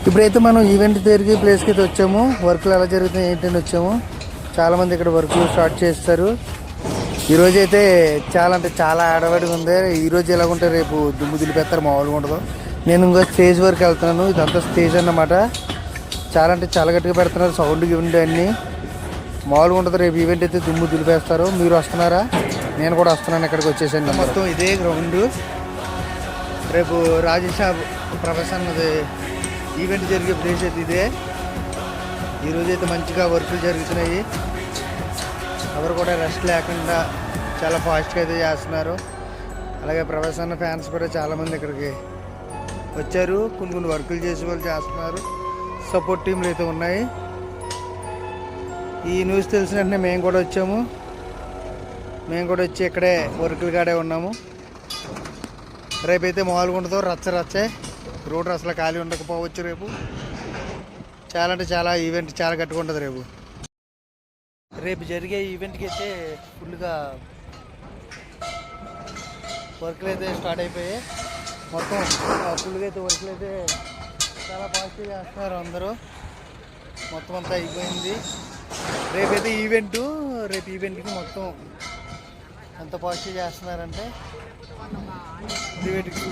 ఇప్పుడైతే మనం ఈవెంట్ దగ్గరికి ప్లేస్కి అయితే వచ్చాము. వర్క్లు ఎలా జరుగుతున్నాయి ఏంటని వచ్చాము. చాలామంది ఇక్కడ వర్క్ స్టార్ట్ చేస్తారు. ఈరోజు అయితే చాలా అంటే చాలా ఆడవాడిగా ఉంది. ఈరోజు ఎలాగుంటే రేపు దుమ్ము దులిపేస్తారు, మామూలుగా ఉండదు. నేను ఇంకో స్టేజ్ వరకు వెళ్తున్నాను. ఇదంతా స్టేజ్ అన్నమాట. చాలా అంటే చాలా గట్టిగా పెడుతున్నారు, సౌండ్ గివ్వండి అన్నీ మామూలుగా ఉంటుంది. రేపు ఈవెంట్ అయితే దుమ్ము దులిపేస్తారు. మీరు వస్తున్నారా? నేను కూడా వస్తున్నాను. ఇక్కడికి వచ్చేసాను. మొత్తం ఇదే గ్రౌండ్. రేపు రాజేష్ ప్రొఫెషన్ది ఈవెంట్ జరిగే ప్లేస్ అయితే ఇదే. ఈరోజు అయితే మంచిగా వర్కులు జరుగుతున్నాయి. ఎవరు కూడా రెస్ట్ లేకుండా చాలా ఫాస్ట్గా అయితే చేస్తున్నారు. అలాగే ప్రొఫెషన్ ఫ్యాన్స్ కూడా చాలామంది ఇక్కడికి వచ్చారు. కొన్ని వర్కులు చేసే వాళ్ళు చేస్తున్నారు. సపోర్ట్ టీంలు అయితే ఉన్నాయి. ఈ న్యూస్ తెలిసిన వెంటనే మేము కూడా వచ్చాము. మేము కూడా వచ్చి ఇక్కడే వర్కులు కాడే ఉన్నాము. రేపైతే మామూలుగా ఉండదు, రచ్చే. రోడ్డు అసలు ఖాళీ ఉండకపోవచ్చు. రేపు చాలా అంటే చాలా ఈవెంట్ చాలా గట్టిగా ఉంటుంది. రేపు జరిగే ఈవెంట్కి అయితే ఫుల్గా వర్క్లు అయితే స్టార్ట్ అయిపోయాయి. మొత్తం ఫుల్గా అయితే వర్క్లు అయితే చాలా పాజిటివ్గా చేస్తున్నారు అందరూ. మొత్తం అంతా అయిపోయింది. రేపైతే రేపు ఈవెంట్కి మొత్తం ఎంత పాజిటివ్ చేస్తున్నారంటే ఈవెంట్కి